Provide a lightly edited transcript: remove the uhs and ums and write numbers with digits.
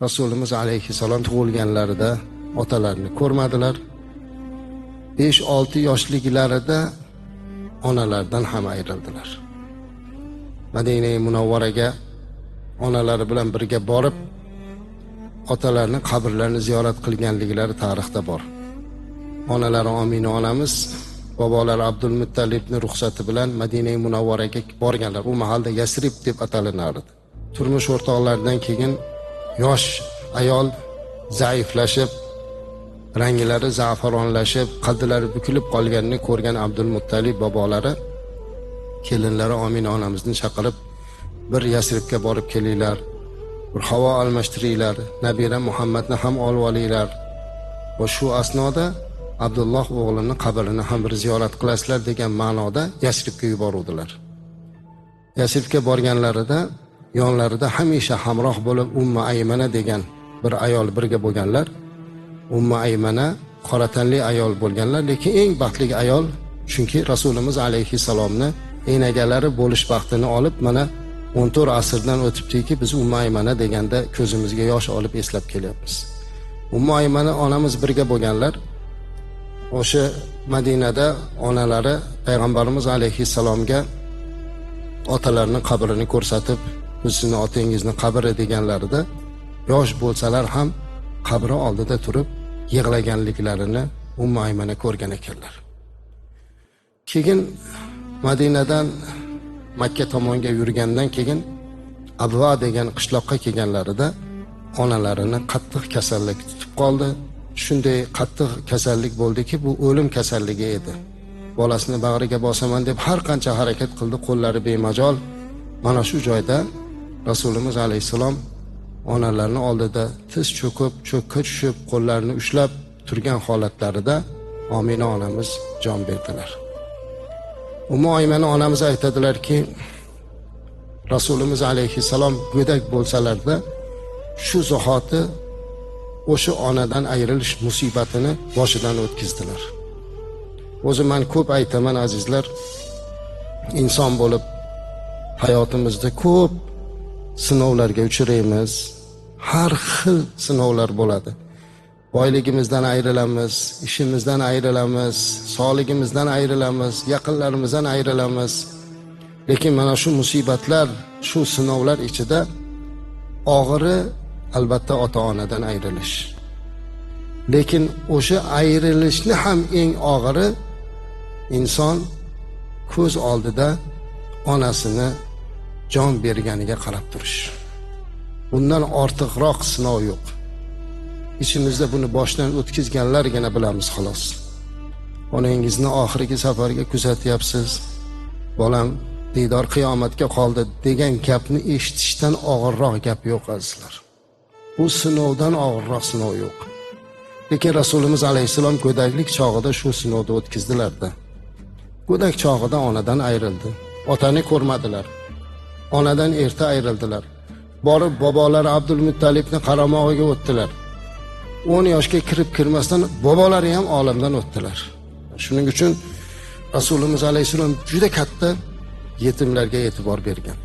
Rasulimiz alayhissalom tug'ilganlarida otalarini ko'rmadilar. 5-6 yoshliklarida onalaridan ham ayrildilar. Madina-i Munawvaraga onalari bilan birga borib, otalarining qabrlarini ziyorat qilganliklari tarixda bor. Onalari Omina onamiz, bobolari Abdul Muttolibning ruxsati bilan Madina-i Munawvaraga borganlar. U mahalda Yasrib deb atalinardi. Turmush o'rtoqlaridan keyin yosh ayol zaiflashib, ranglari za'faronlashib, qaddlari bukilib qolganini ko'rgan Abdul Muttolib bobolari kelinlari Omina onamizni chaqirib, bir Yasribga borib kelinglar, bir havo almashtiringlar, nabira Muhammadni ham olib olinglar. Va shu asnoda Abdulloh o'g'lining qabrini ham bir ziyorat qilasizlar degan ma'noda Yasribga yuboruvdilar. Yasribga borganlarida yonlarida hamisha hamroh bo'lib Umma Aymana degan bir ayol birga bo'lganlar. Umma Aymana qora tanli ayol bo'lganlar, lekin eng baxtli ayol, chunki Rasulimiz alayhissalomni enagalari bo'lish baxtini olib, mana 14 asrdan o'tibdiki, biz Umma Aymana deganda ko'zimizga yosh olib eslab kelyapmiz. Umma Aymana onamiz birga bo'lganlar. O'sha Madinada onalari payg'ambarimiz alayhissalomga otalarining qabrini ko'rsatib, "Bu sizning otangizni qabri" deganlarida yosh bo'lsalar ham qabri oldida turib yig'laganliklarini Umma Aymana ko'rgan ekanlar. Keyin Madinadan Makka tomonga yurgandan keyin Abva degan qishloqqa kelganlarida onalarini qattiq kasallik tutib qoldi. Shunday qattiq kasallik bo'ldiki, bu o'lim kasalligi edi. Bolasini bag'riga bosaman deb har qancha harakat qildi, qo'llari bemajol. Mana shu joyda Rasulimiz alayhisalom onalarini oldida tiz cho'kib, cho'kka tushib, qo'llarini ushlab turgan holatlarida Omina onamiz jon berdilar. Ummu Aymana onamiz aytadilarki, Rasulimiz alayhissalom go'dak bo'lsalarda shu zahoti o'sha onadan ayrilish musibatini boshidan o'tkazdilar. O'zi men ko'p aytaman azizlar, inson bo'lib hayotimizda ko'p sinovlarga uchraymiz. Har xil sinovlar bo'ladi. Boyligimizdan ayrilamiz, ishimizdan ayrilamiz, sog'ligimizdan ayrilamiz, yaqinlarimizdan ayrilamiz. Lekin mana shu musibatlar, shu sinovlar ichida og'iri albatta ota-onadan ayrilish. Lekin o'sha ayrilishni ham eng og'iri inson ko'z oldida onasini jon berganiga qarab turish. Bundan ortiqroq sinov yo'q. İçimizde bunu boshdan o'tkazganlargina bilamiz xolos. Onangizni oxirgi safarga kuzatyapsiz. Bolam diydor qiyomatga qoldi degan gapni eshitishdan og'irroq gap yo'q azizlar. Bu sinovdan og'irroq sinov yo'q. Lekin Rasulimiz alayhissalom go'daklik chog'ida shu sinovni o'tkazdilar-da. Go'dak chog'ida onadan ayrildi. Otani ko'rmadilar. Onadan erta ayrildilar. Borib bobolari Abdul Muttolibni qaramog'iga o'tdilar. 10 yoshga kirib kirmasdan bobolari ham olamdan o'tdilar. Shuning uchun Rasulimiz alayhissalom juda katta yetimlarga e'tibor bergan.